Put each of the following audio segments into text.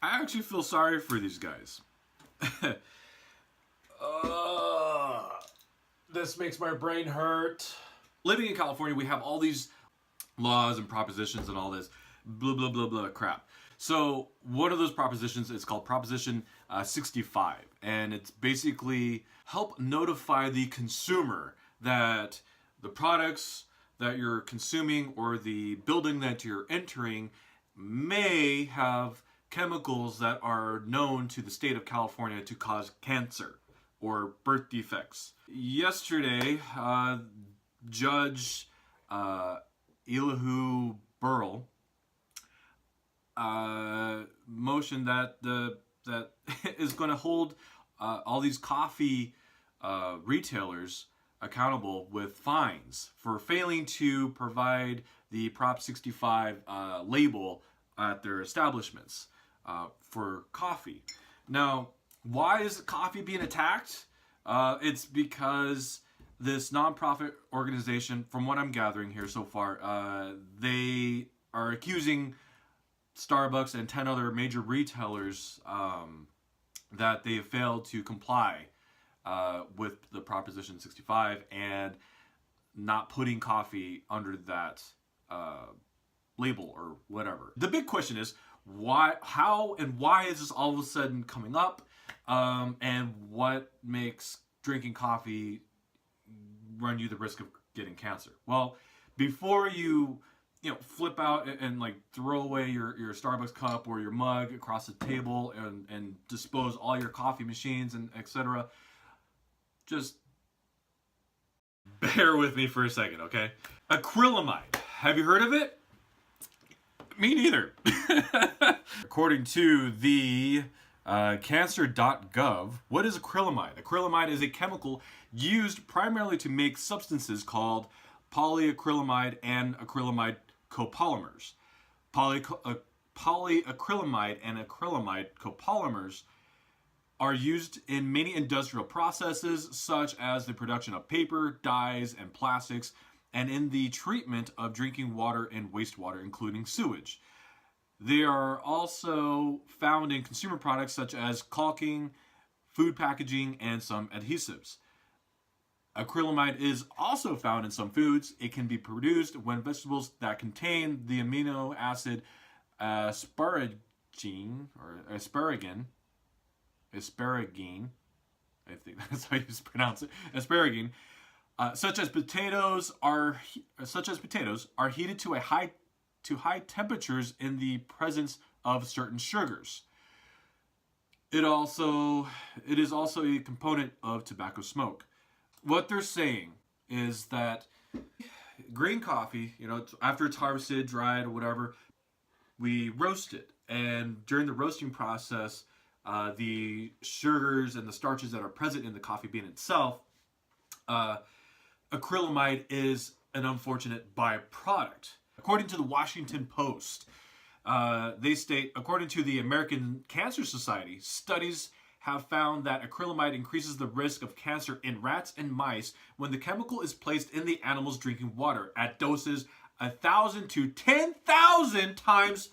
I actually feel sorry for these guys. This makes my brain hurt. Living in California, we have all these laws and propositions and all this blah blah blah blah crap. So one of those propositions is called Proposition 65, and it's basically help notify the consumer that the products that you're consuming or the building that you're entering may have chemicals that are known to the state of California to cause cancer or birth defects. Yesterday, Judge Elihu Burl motion that that is going to hold all these coffee retailers accountable with fines for failing to provide the Prop 65 label at their establishments for coffee. Now, why is coffee being attacked? It's because this nonprofit organization, from what I'm gathering here so far, they are accusing Starbucks and 10 other major retailers that they have failed to comply with the Proposition 65 and not putting coffee under that label or whatever. The big question is why, how, and why is this all of a sudden coming up? And what makes drinking coffee run you the risk of getting cancer? Well, before you flip out and like throw away your Starbucks cup or your mug across the table and dispose all your coffee machines and etc., just bear with me for a second, okay? Acrylamide. Have you heard of it? Me neither. According to the cancer.gov, what is acrylamide? Acrylamide is a chemical used primarily to make substances called polyacrylamide and acrylamide copolymers. Polyacrylamide and acrylamide copolymers are used in many industrial processes, such as the production of paper, dyes, and plastics, and in the treatment of drinking water and wastewater, including sewage. They are also found in consumer products such as caulking, food packaging, and some adhesives. Acrylamide is also found in some foods. It can be produced when vegetables that contain the amino acid asparagine, I think that's how you pronounce it, asparagine, such as potatoes are heated to high temperatures in the presence of certain sugars. It is also a component of tobacco smoke. What they're saying is that green coffee, after it's harvested, dried, or whatever, we roast it, and during the roasting process, the sugars and the starches that are present in the coffee bean itself, acrylamide is an unfortunate byproduct. According to the Washington Post, they state, according to the American Cancer Society, studies have found that acrylamide increases the risk of cancer in rats and mice when the chemical is placed in the animal's drinking water at doses 1,000 to 10,000 times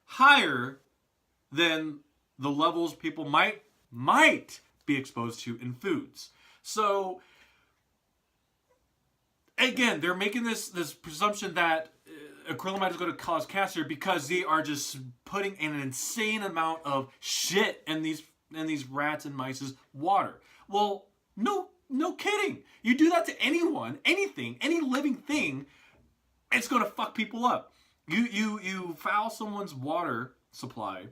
higher than the levels people might be exposed to in foods. So again, they're making this presumption that acrylamide is going to cause cancer because they are just putting an insane amount of shit in these rats and mice's water. Well, no kidding. You do that to anyone, anything, any living thing, it's going to fuck people up. You foul someone's water supply.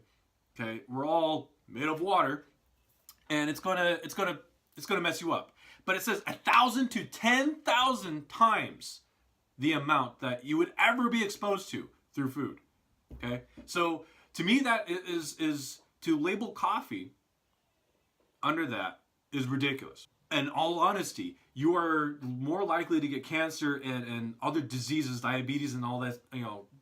Okay, we're all made of water, and it's gonna mess you up. But it says 1,000 to 10,000 times the amount that you would ever be exposed to through food. Okay, so to me that is to label coffee under that is ridiculous. In all honesty, you are more likely to get cancer and other diseases, diabetes, and all that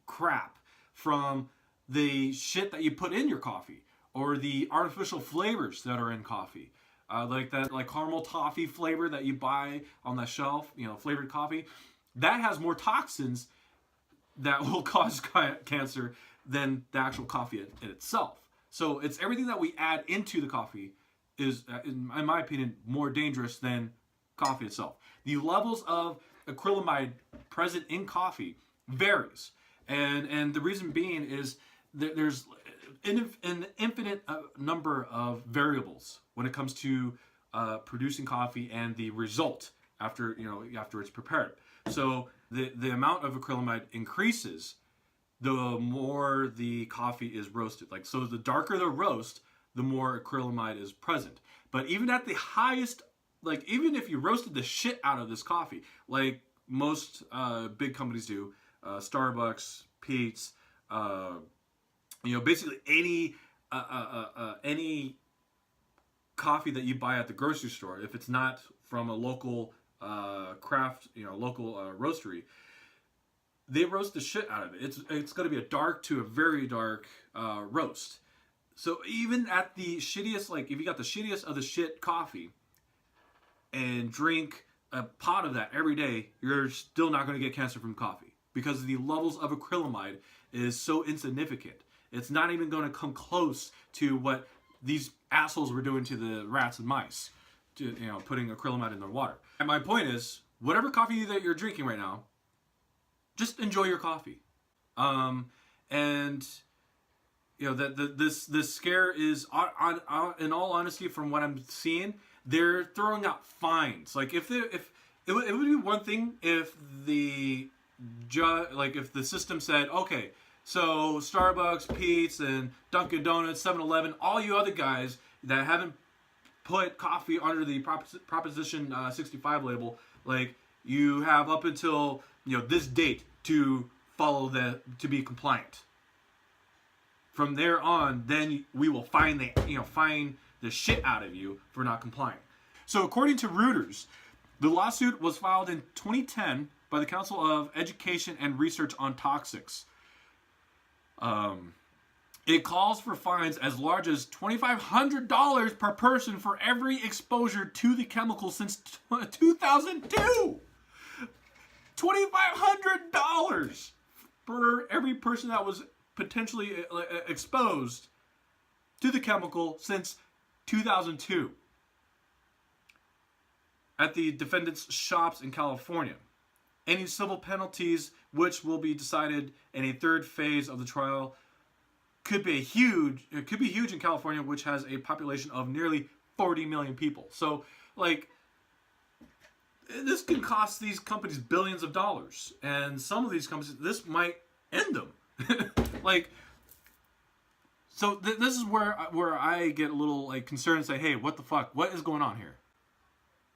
crap from the shit that you put in your coffee or the artificial flavors that are in coffee. Like caramel toffee flavor that you buy on the shelf, flavored coffee, that has more toxins that will cause cancer than the actual coffee in itself. So it's everything that we add into the coffee is, in my opinion, more dangerous than coffee itself. The levels of acrylamide present in coffee varies, and the reason being is there's an infinite number of variables when it comes to producing coffee and the result after it's prepared. So the amount of acrylamide increases the more the coffee is roasted. Like, so the darker the roast, the more acrylamide is present. But even at the highest, like, even if you roasted the shit out of this coffee, like most big companies do, Starbucks, Pete's, basically any coffee that you buy at the grocery store, if it's not from a local craft, local roastery, they roast the shit out of it. It's going to be a dark to a very dark roast. So even at the shittiest, like if you got the shittiest of the shit coffee and drink a pot of that every day, you're still not going to get cancer from coffee because the levels of acrylamide is so insignificant. It's not even going to come close to what these assholes were doing to the rats and mice, putting acrylamide in their water. And my point is, whatever coffee that you're drinking right now, just enjoy your coffee. And that this scare is in all honesty, from what I'm seeing, they're throwing out fines. Like if it would be one thing if the if the system said, okay, so Starbucks, Pete's, and Dunkin' Donuts, 7-Eleven, all you other guys that haven't put coffee under the Proposition 65 label, like you have up until this date to to be compliant. From there on, then we will fine the shit out of you for not complying. So according to Reuters, the lawsuit was filed in 2010 by the Council of Education and Research on Toxics. It calls for fines as large as $2,500 per person for every exposure to the chemical since 2002. $2,500 for every person that was potentially exposed to the chemical since 2002 at the defendant's shops in California. Any civil penalties, which will be decided in a third phase of the trial, could be huge in California, which has a population of nearly 40 million people. So, this can cost these companies billions of dollars, and some of these companies, this might end them. This is where I get a little concerned and say, hey, what the fuck? What is going on here?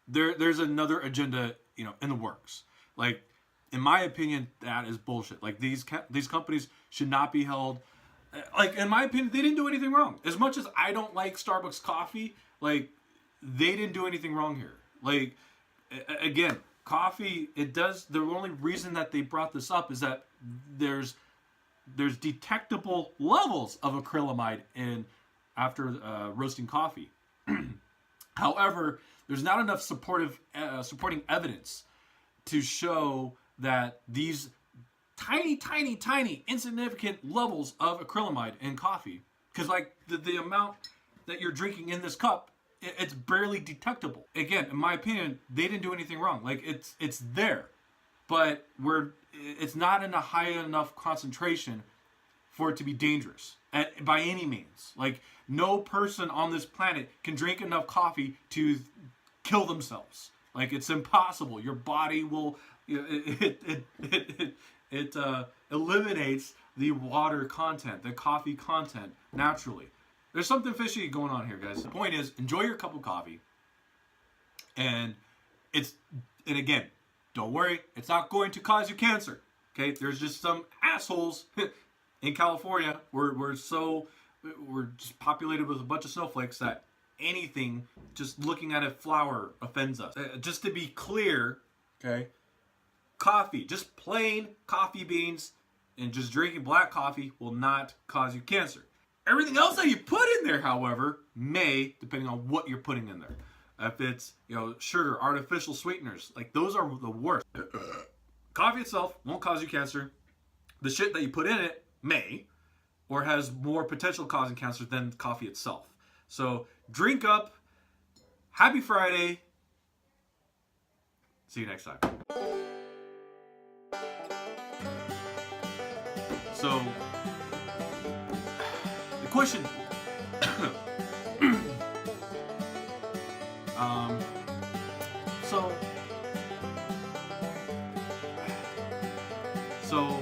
There's another agenda, in the works. In my opinion, that is bullshit. These companies should not be held. In my opinion, they didn't do anything wrong. As much as I don't like Starbucks coffee, they didn't do anything wrong here. Again, coffee, the only reason that they brought this up is that there's detectable levels of acrylamide after roasting coffee. However, there's not enough supporting evidence to show that these tiny, insignificant levels of acrylamide in coffee, because the amount that you're drinking in this cup, it's barely detectable. Again, in my opinion, they didn't do anything wrong. It's there, but it's not in a high enough concentration for it to be dangerous by any means. No person on this planet can drink enough coffee to kill themselves. It's impossible. Your body will it eliminates the water content, the coffee content naturally. There's something fishy going on here, guys. The point is, enjoy your cup of coffee. And again, don't worry, it's not going to cause you cancer. Okay? There's just some assholes in California. We're just populated with a bunch of snowflakes that anything, just looking at a flower, offends us. Just to be clear, okay? Coffee, just plain coffee beans and just drinking black coffee will not cause you cancer. Everything else that you put in there, however, may, depending on what you're putting in there. If it's, sugar, artificial sweeteners, those are the worst. Coffee itself won't cause you cancer. The shit that you put in it may. or has more potential causing cancer than coffee itself. So drink up. Happy Friday. See you next time. So the question so